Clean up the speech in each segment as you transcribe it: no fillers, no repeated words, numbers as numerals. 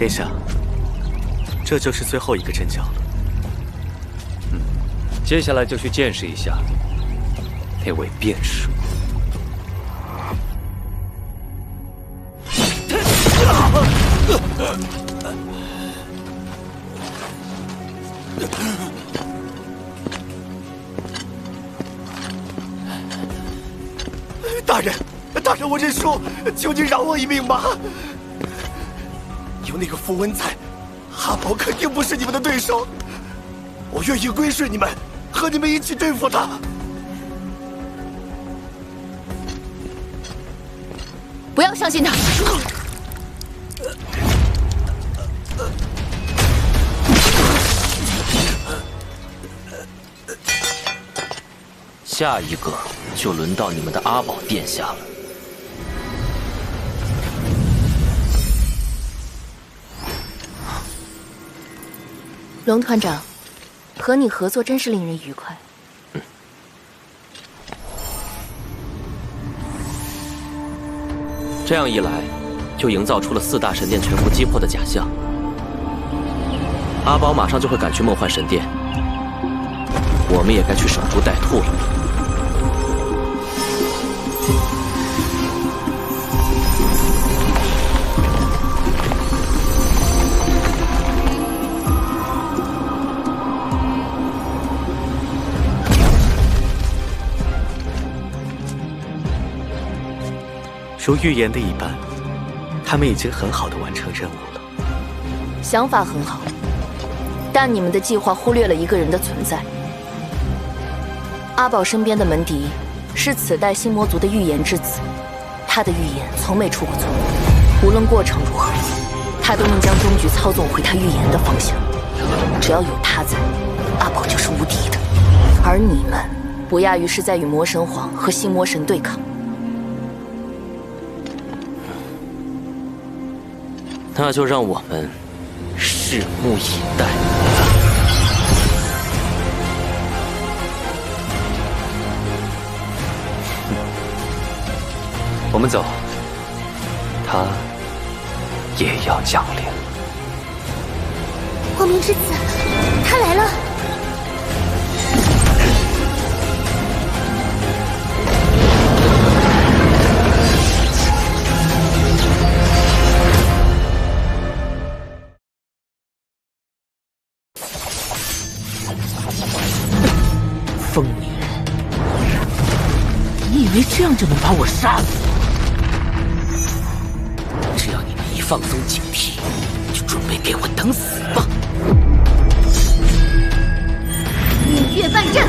殿下，这就是最后一个阵脚了。接下来就去见识一下那位变数。大人，我认输，求您饶我一命吧。有那个符文在，阿宝肯定不是你们的对手。我愿意归顺你们，和你们一起对付他。不要相信他。下一个就轮到你们的阿宝殿下了。龙团长，和你合作真是令人愉快。这样一来，就营造出了4大神殿全部击破的假象。阿宝马上就会赶去梦幻神殿，我们也该去守株待兔了。如预言的一般，他们已经很好的完成任务了。想法很好，但你们的计划忽略了一个人的存在。阿宝身边的门迪是此代星魔族的预言之子，他的预言从没出过错，无论过程如何，他都能将终局操纵回他预言的方向。只要有他在，阿宝就是无敌的。而你们不亚于是在与魔神皇和星魔神对抗。那就让我们拭目以待。我们走，他也要降临。光明之子，他来了！疯女人，你以为这样就能把我杀死？只要你们一放松警惕，就准备给我等死吧！日月半阵。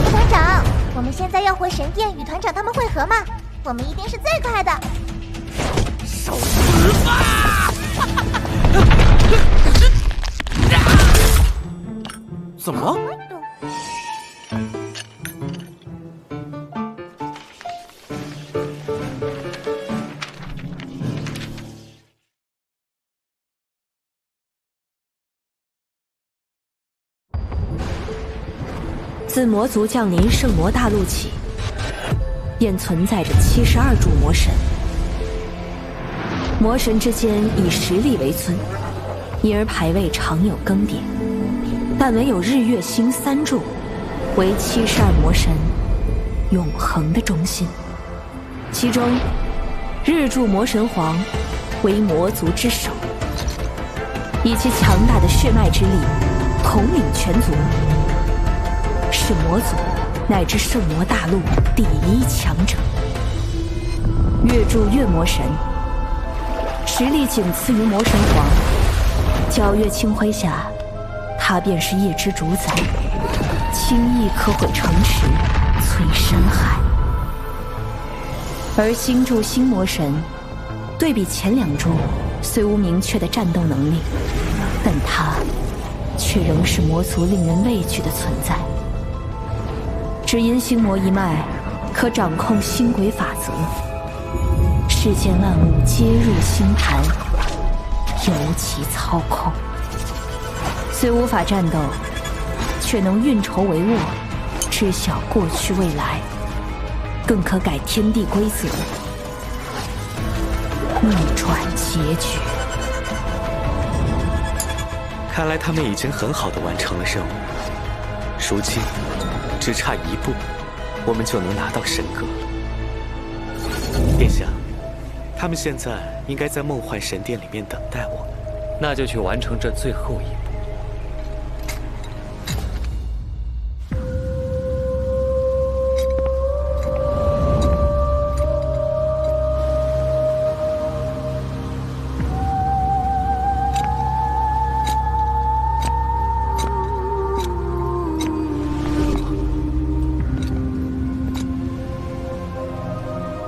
团长，我们现在要回神殿与团长他们会合吗？我们一定是最快的。受死吧！怎么了？自魔族降临圣魔大陆起，便存在着72柱魔神。魔神之间以实力为尊，因而排位常有更迭，但唯有日月星3柱为72魔神永恒的中心。其中，日柱魔神皇为魔族之首，以其强大的血脉之力统领全族，是魔族乃至圣魔大陆第一强者。月柱月魔神实力仅次于魔神皇，皎月清辉下，他便是夜之主宰，轻易可毁城池，摧山海。而星柱星魔神对比前2柱，虽无明确的战斗能力，但他却仍是魔族令人畏惧的存在。只因星魔一脉可掌控星轨法则，世间万物皆入星盘，由其操控。虽无法战斗，却能运筹帷幄，知晓过去未来。更可改天地规则，逆转结局。看来他们已经很好的完成了任务，如今只差一步，我们就能拿到神格了。殿下，他们现在应该在梦幻神殿里面等待我们，那就去完成这最后一步。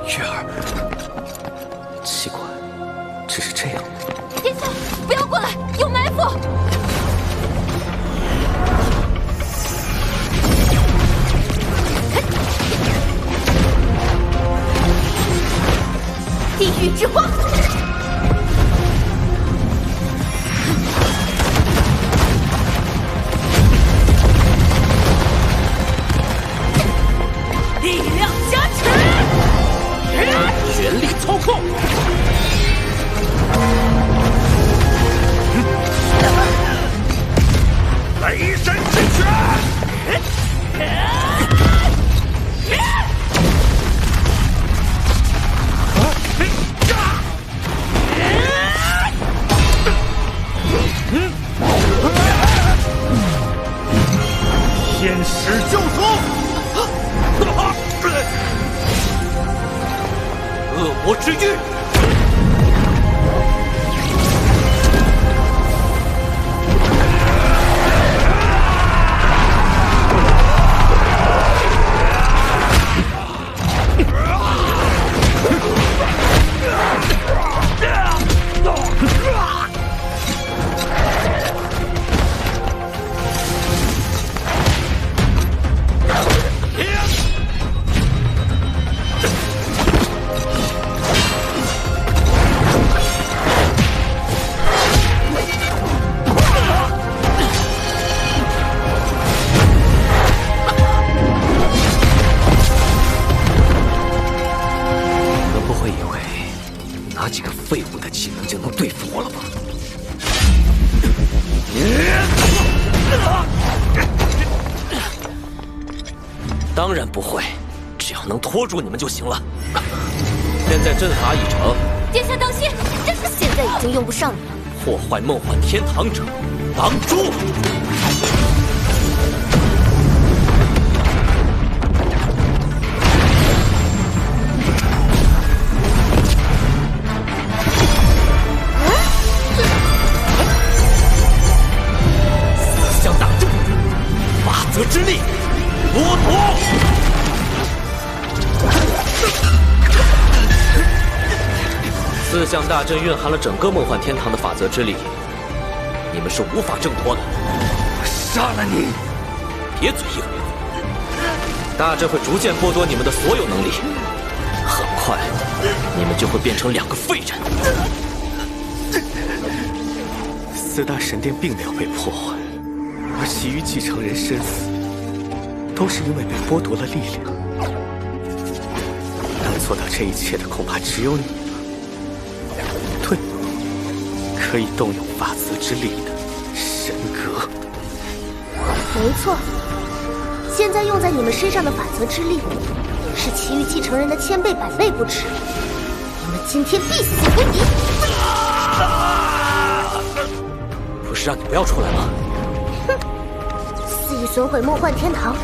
月儿，奇怪，只是这样。殿下，不要过来，有埋伏！地狱之花！力量加持！全力操控！雷神之拳！天使救赎！恶魔之狱！拿几个废物的技能就能对付我了吧？当然不会，只要能拖住你们就行了。现在阵法已成，殿下当心，这是现在已经用不上了。破坏梦幻天堂者，挡住！法则之力，剥夺！四象大阵蕴含了整个梦幻天堂的法则之力，你们是无法挣脱的。我杀了你！别嘴硬！大阵会逐渐剥夺你们的所有能力，很快你们就会变成两个废人。四大神殿并没有被破坏，而其余继承人身死，都是因为被剥夺了力量。能做到这一切的，恐怕只有你。对，可以动用法则之力的神格。没错，现在用在你们身上的法则之力，是其余继承人的千倍百倍不止。你们今天必死无疑！不是让你不要出来吗？哼！肆意损毁梦幻天堂，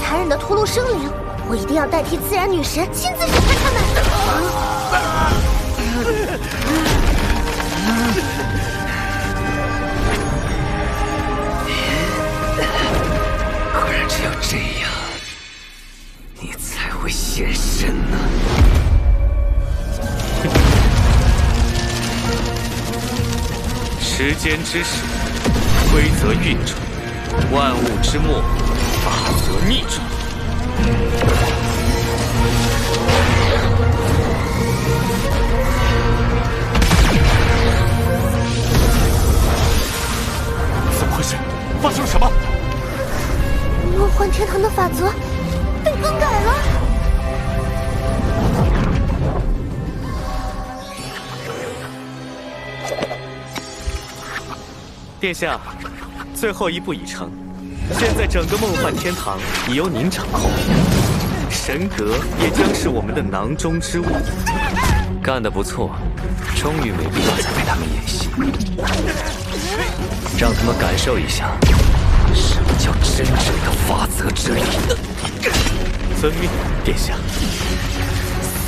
残忍的屠戮生灵，我一定要代替自然女神亲自审判他们！果然只有这样，你才会现身呢。时间之始，规则运转，万物之末，法则逆转。怎么回事？发生了什么？梦幻天堂的法则被更改了。殿下，最后一步已成，现在整个梦幻天堂已由您掌控，神阁也将是我们的囊中之物。干得不错，终于没必要再陪他们演戏，让他们感受一下什么叫真正的法则之力。遵命，殿下。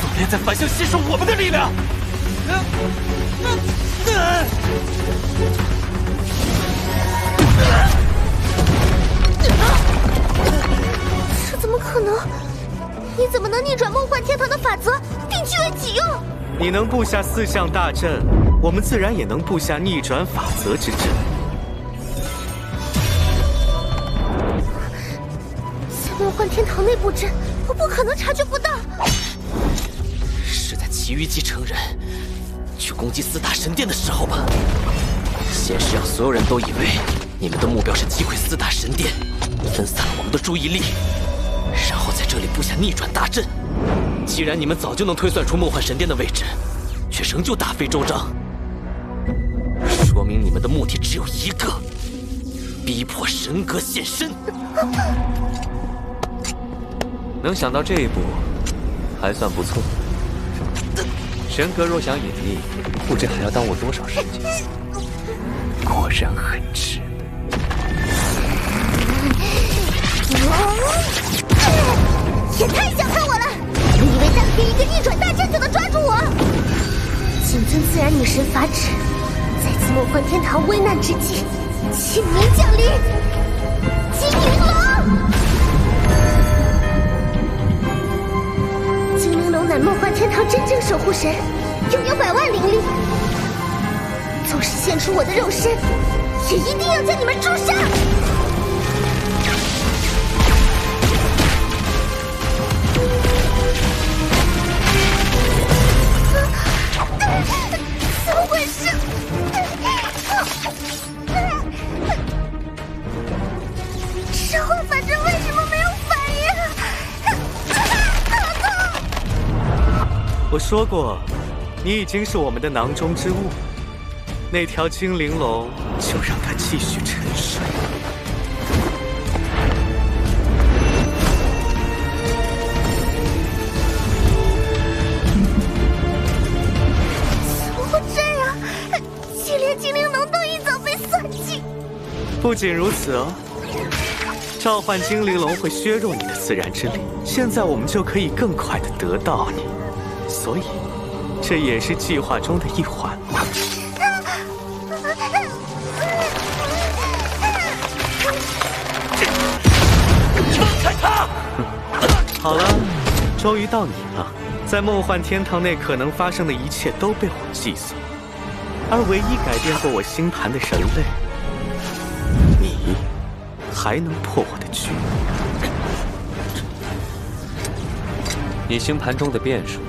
锁链在反向吸收我们的力量。这怎么可能？你怎么能逆转梦幻天堂的法则，并据为己用？你能布下4项大阵，我们自然也能布下逆转法则之阵。在梦幻天堂内布阵，我不可能察觉不到。是在其余继承人去攻击4大神殿的时候吧？先是让所有人都以为你们的目标是击毁4大神殿，分散了我们的注意力，然后在这里布下逆转大阵。既然你们早就能推算出梦幻神殿的位置，却仍旧大费周章，说明你们的目的只有一个：逼迫神阁现身。能想到这一步，还算不错。神阁若想隐匿，不知还要耽误多少时间。果然很迟。也太小看我了！你以为单凭一个逆转大阵就能抓住我？谨遵自然女神法旨，在此梦幻天堂危难之际，请您降临。精灵龙，精灵龙乃梦幻天堂真正守护神，拥有100万灵力。纵使献出我的肉身，也一定要将你们诛杀！怎么回事？召唤法阵为什么没有反应？我说过，你已经是我们的囊中之物，那条精灵龙就让它继续沉睡。不仅如此哦，召唤精灵龙会削弱你的自然之力，现在我们就可以更快的得到你，所以这也是计划中的一环。放开他！好了，终于到你了。在梦幻天堂内可能发生的一切都被我计算，而唯一改变过我星盘的人类。你还能破我的局？你星盘中的变数，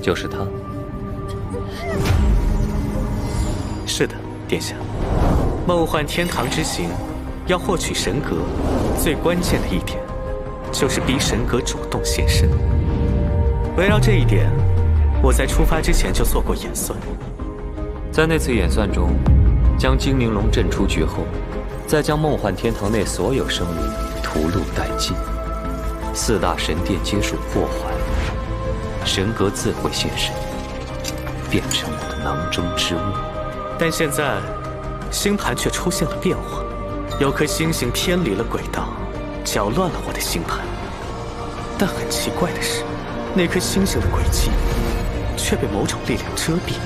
就是他。是的，殿下。梦幻天堂之行，要获取神格，最关键的一点，就是逼神格主动现身。围绕这一点，我在出发之前就做过演算。在那次演算中，将精灵龙震出局后，再将梦幻天堂内所有生灵屠戮殆尽，4大神殿皆属破坏，神格自会现身，变成我的囊中之物。但现在，星盘却出现了变化，有颗星星偏离了轨道，搅乱了我的星盘。但很奇怪的是，那颗星星的轨迹却被某种力量遮蔽。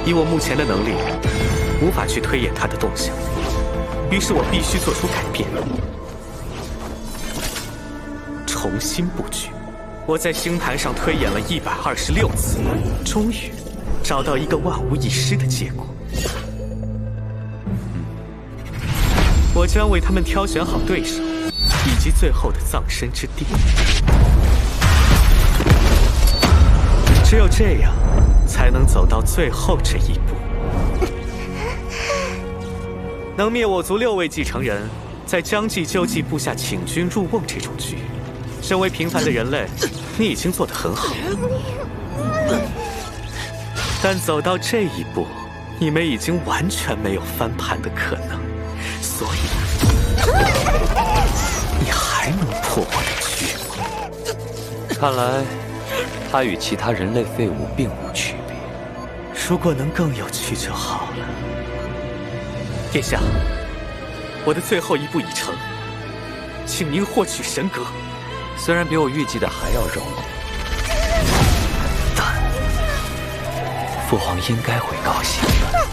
以我目前的能力，无法去推演它的动向。于是我必须做出改变，重新布局。我在星盘上推演了126次，终于找到一个万无一失的结果。我将为他们挑选好对手，以及最后的葬身之地。只有这样，才能走到最后这一步。能灭我族6位继承人，在将计就计布下请君入瓮这种局，身为平凡的人类，你已经做得很好。但走到这一步，你们已经完全没有翻盘的可能，所以你还能破我的局吗？看来他与其他人类废物并无区别。如果能更有趣就好了。殿下，我的最后一步已成，请您获取神格。虽然比我预计的还要容易，但父皇应该会高兴的。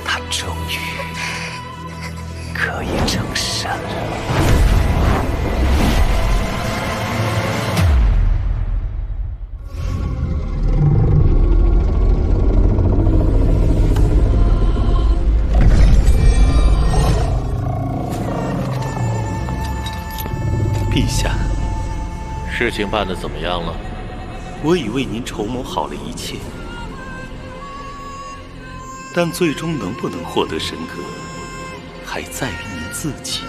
他终于可以成神了。陛下，事情办得怎么样了？我已为您筹谋好了一切，但最终能不能获得神格，还在于您自己。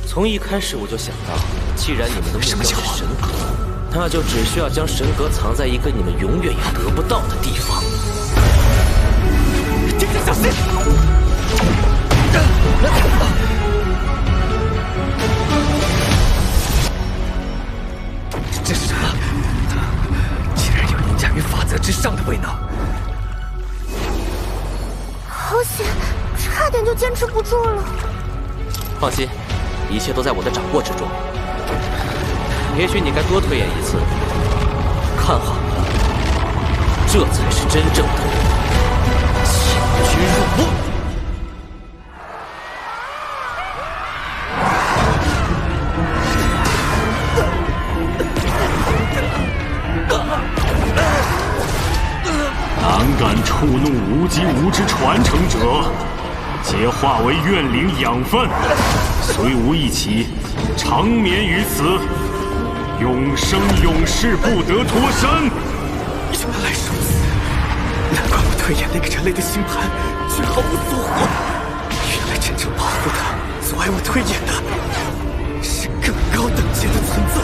从一开始我就想到，既然你们的目标是神格，那就只需要将神格藏在一个你们永远也得不到的地方。殿下小心！这是什么？竟然有凌驾于法则之上的威能！好险，差点就坚持不住了。放心，一切都在我的掌握之中。也许你该多推演一次，看好了，这才是真正的请君入瓮。胆敢触怒无极无之传承者，皆化为怨灵养分，虽无一起，长眠于此，永生永世不得脱身。原来如此，难怪我推演那个人类的星盘却毫无所获。原来真正保护他、阻碍我推演的，是更高等级的存在，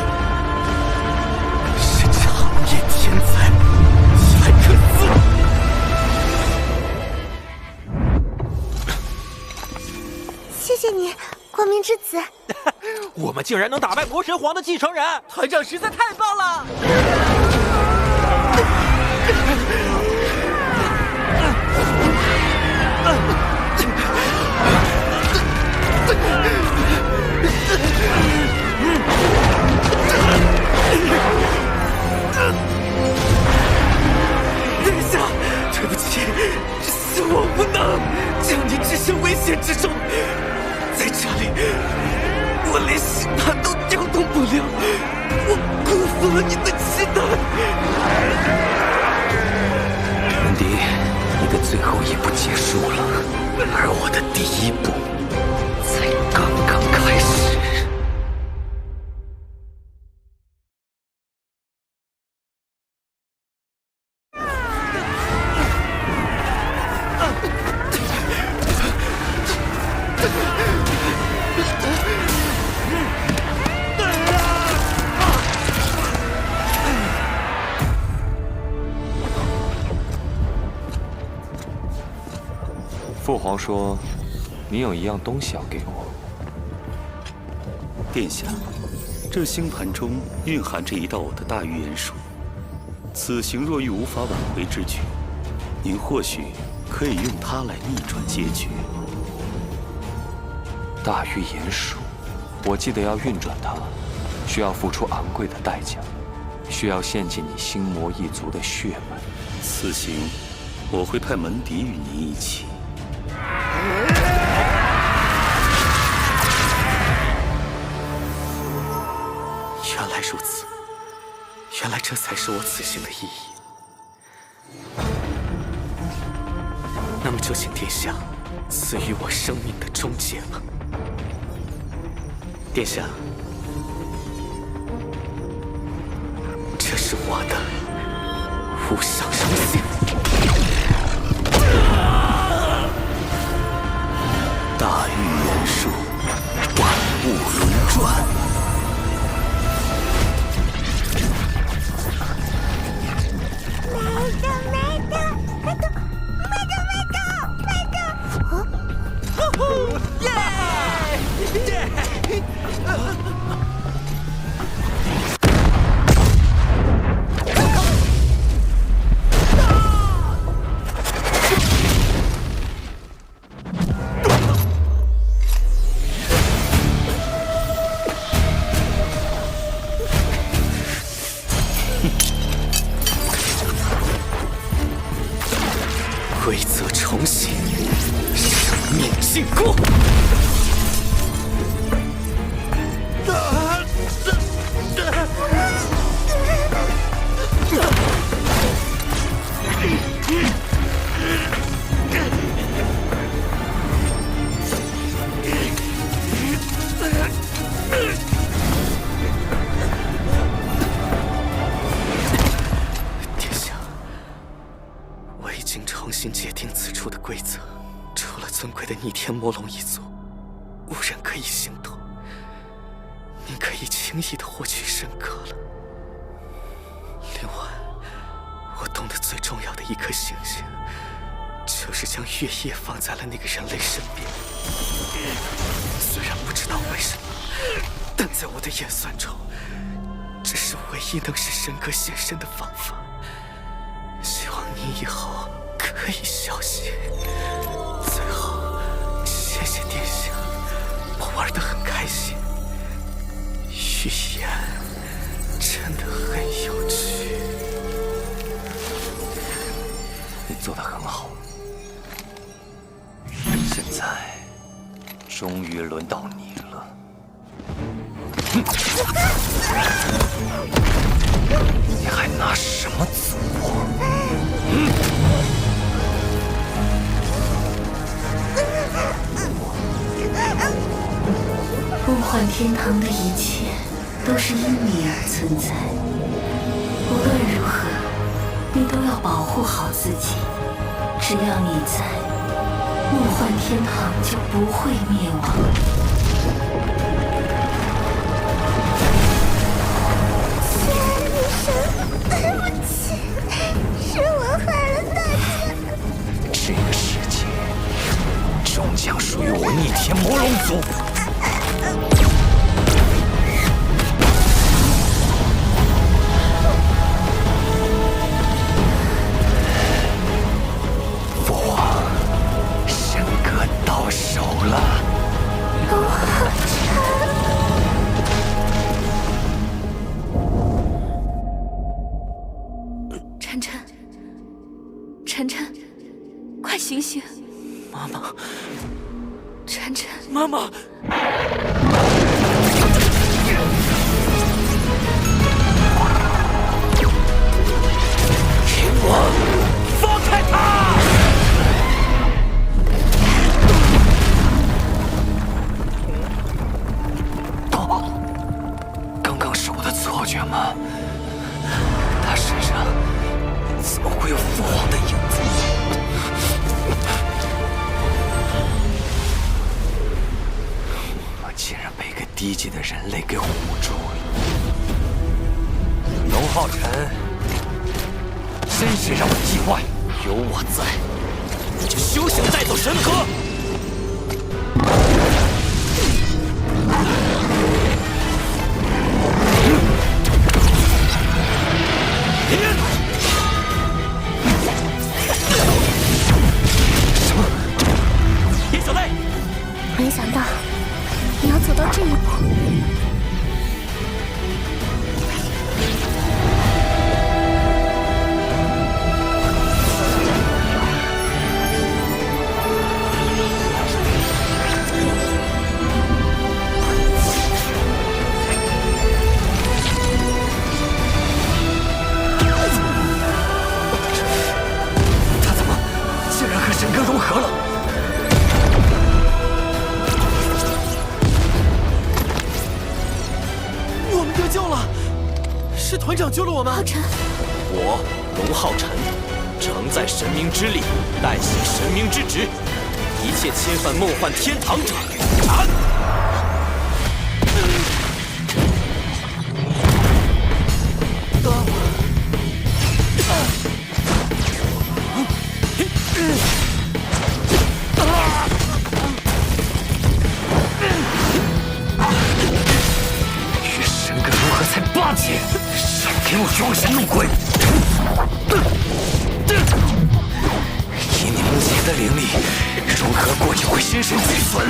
是长夜天才莱克斯。谢谢你，光明之子。我们竟然能打败魔神皇的继承人，团长实在太棒了！殿下，对不起，是我无能，将您置身危险之中。在这里，我连星盘都调动不了，我辜负了你的期待。门迪，你的最后一步结束了，而我的第一步才刚刚开始。父皇说，你有一样东西要给我。殿下，这星盘中蕴含着一道我的大预言术，此行若遇无法挽回之局，您或许可以用它来逆转结局。大预言术，我记得要运转它，需要付出昂贵的代价，需要献尽你星魔一族的血脉。此行，我会派门迪与您一起。原来如此，原来这才是我此行的意义。那么就请殿下赐予我生命的终结吧。殿下，这是我的无上荣幸。规则重新，生命禁锢。殿下，我已经重新界定此处的规则，除了尊贵的逆天魔龙一族，无人可以行动。您可以轻易地获取神格了。另外，我动的最重要的一颗星星，就是将月夜放在了那个人类身边。虽然不知道为什么，但在我的演算中，这是唯一能使神格现身的方法。希望你以后可以小心。最后，谢谢殿下，我玩得很开心。预言真的很有趣。你做得很好。现在，终于轮到你了。你还拿什么阻我？梦幻天堂的一切都是因你而存在。无论如何，你都要保护好自己。只要你在，梦幻天堂就不会灭亡。对不起，是我害了大家。这个世界终将属于我逆天魔龙族。父皇，神格到手了。晨晨，晨晨，快醒醒！妈妈，晨晨，妈妈！天王，放开他！刚刚是我的错觉吗？他身上怎么会有父皇的影子？我竟然被一个低级的人类给唬住了。龙浩辰，真是让我意外。有我在，你就休想带走神格！什么？叶小泪，没想到你要走到这一步。神格融合了，我们得救了，是团长救了我们。浩辰，我龙浩辰，承载神明之力，代行神明之职，一切侵犯梦幻天堂者，斩！凶神怒鬼！以你目前的灵力，如何过就会身身俱损。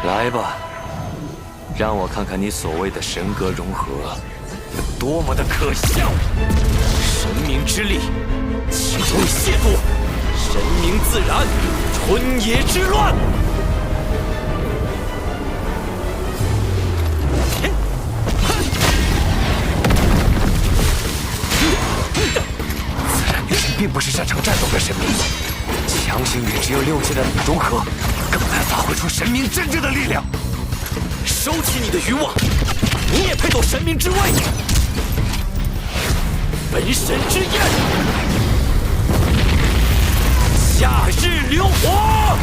来吧，让我看看你所谓的神格融合有多么的可笑！神明之力，岂容你亵渎？神明自然，春野之乱。自然女神并不是擅长战斗的神明，强行与只有6阶的你融合，更难发挥出神明真正的力量。收起你的愚妄，你也配斗神明之位？本神之焰，夏日流火！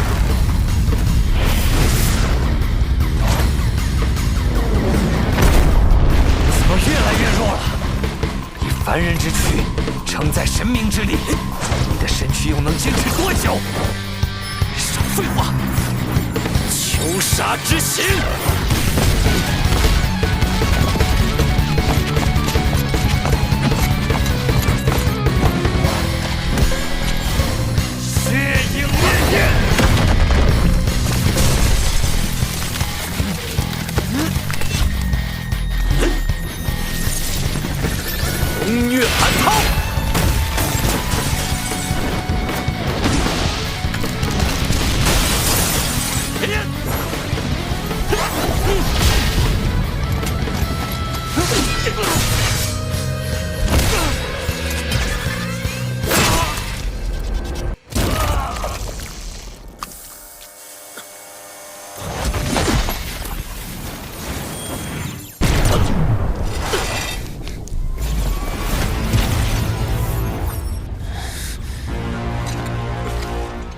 怎么越来越弱了？以凡人之躯承载神明之力，你的身躯又能坚持多久？少废话！求杀之刑！血影烈焰！龙月寒涛！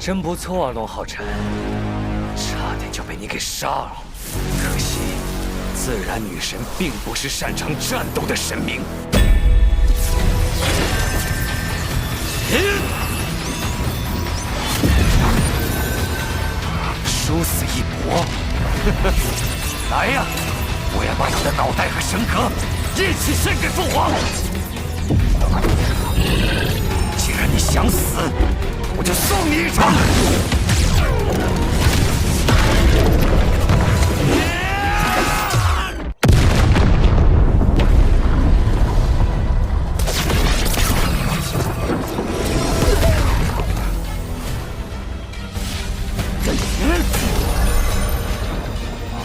真不错，龙浩辰，差点就被你给杀了。可惜，自然女神并不是擅长战斗的神明。殊死一搏！来呀，我要把他的脑袋和神格一起献给父皇。既然你想死，我就送你一场！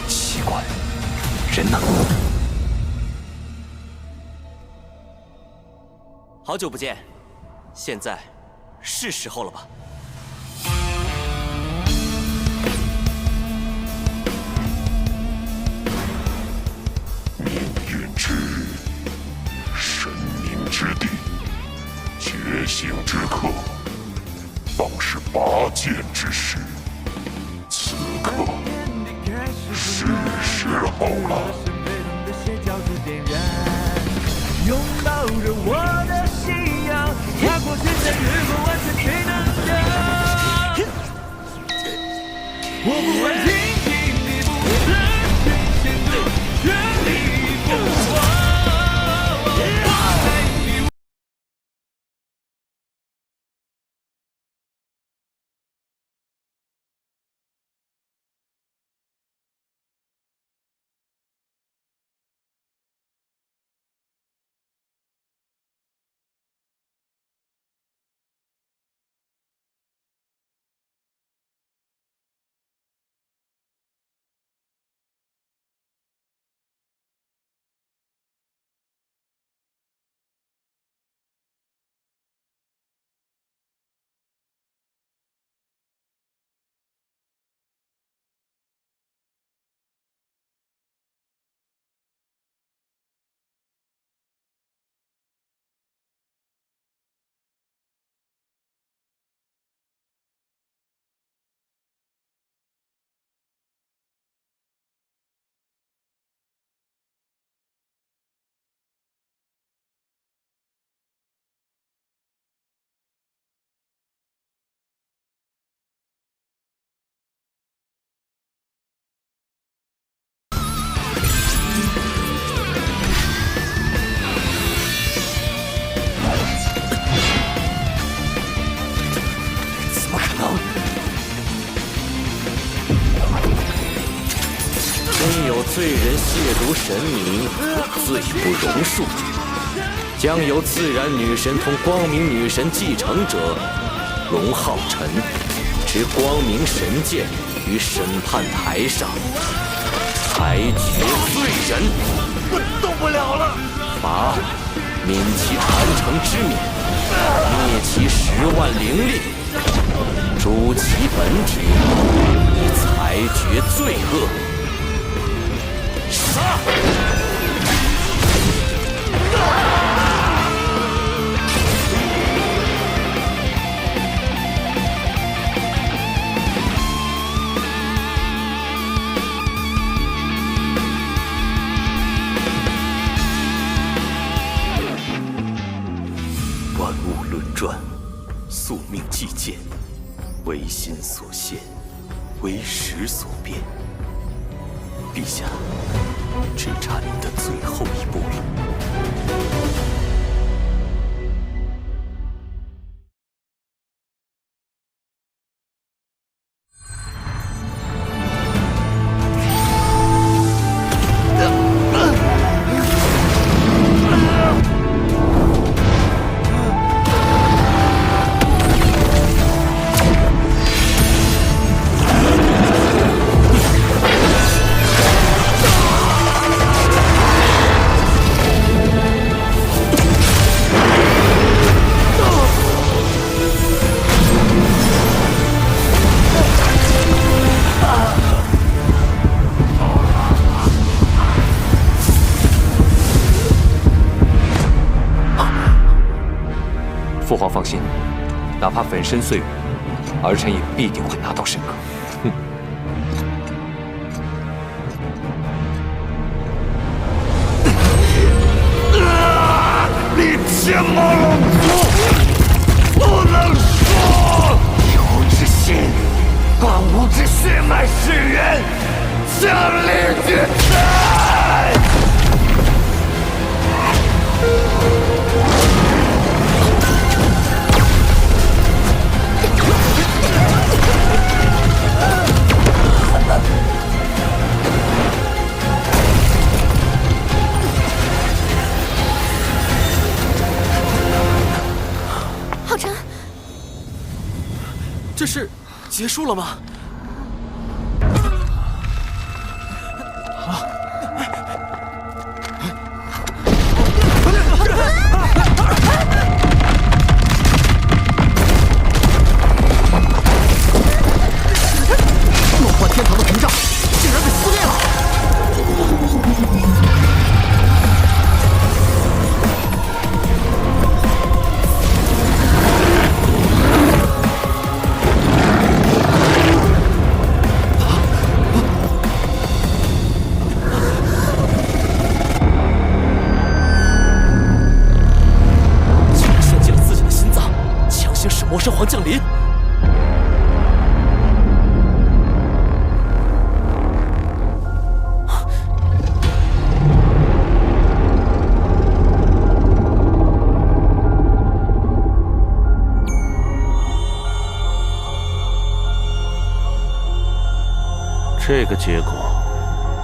奇怪，人呢？好久不见，现在是时候了吧？命运之神明之地，觉醒之刻，当是拔剑之时。此刻是时候了。拥抱着我的信仰，踏过千山越过万水。我不会停止你不能显露，全力以赴。真有罪人亵渎神明，罪不容恕。将由自然女神同光明女神继承者龙浩辰持光明神剑于审判台上裁决罪人。我动不了了。罚免其传承之免，灭其10万灵力，诛其本体，以裁决罪恶。杀！万物轮转，宿命既见，唯心所现，为时所变。陛下，只差您的最后一步了。父皇放心，哪怕粉身碎骨，儿臣也必定会拿到神格。你天马冷酷，不能说！以吾之心，贯吾之血脉始源，强力绝代！浩辰，这是结束了吗？梦幻天堂的屏障竟然被撕裂了！魔神皇降临！这个结果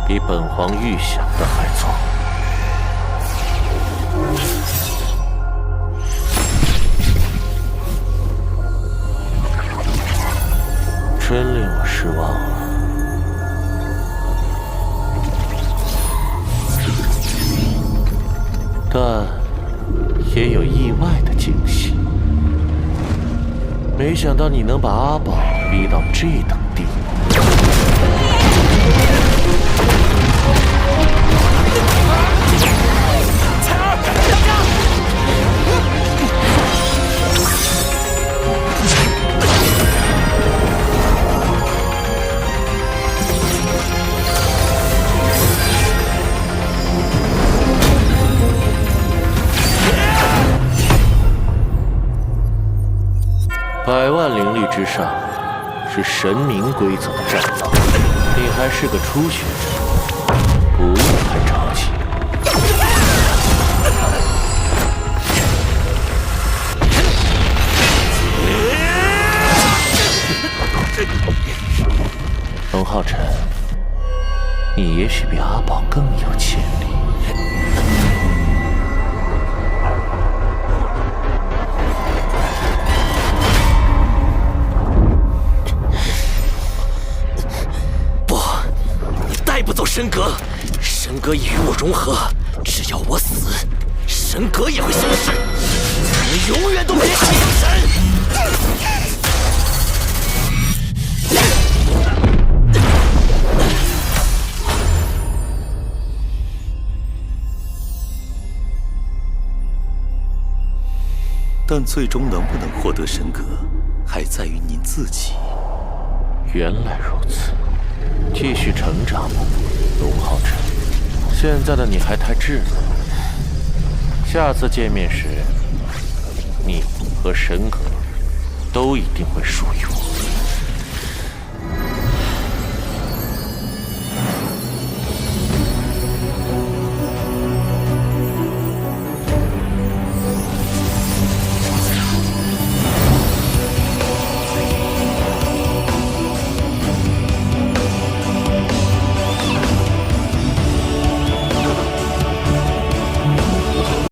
比本皇预想的还错。真令我失望了。但也有意外的惊喜。没想到你能把阿宝逼到这等地步。彩儿，大家！百万灵力之上是神明规则的战斗，你还是个初学者，不用太着急。龙浩辰，你也许比阿宝更有潜力。带不走神格，神格已与我融合，只要我死，神格也会消失。你永远都别想成神！但最终能不能获得神格，还在于您自己。原来如此。继续成长吧，龙浩辰。现在的你还太稚嫩，下次见面时，你和神格都一定会属于我。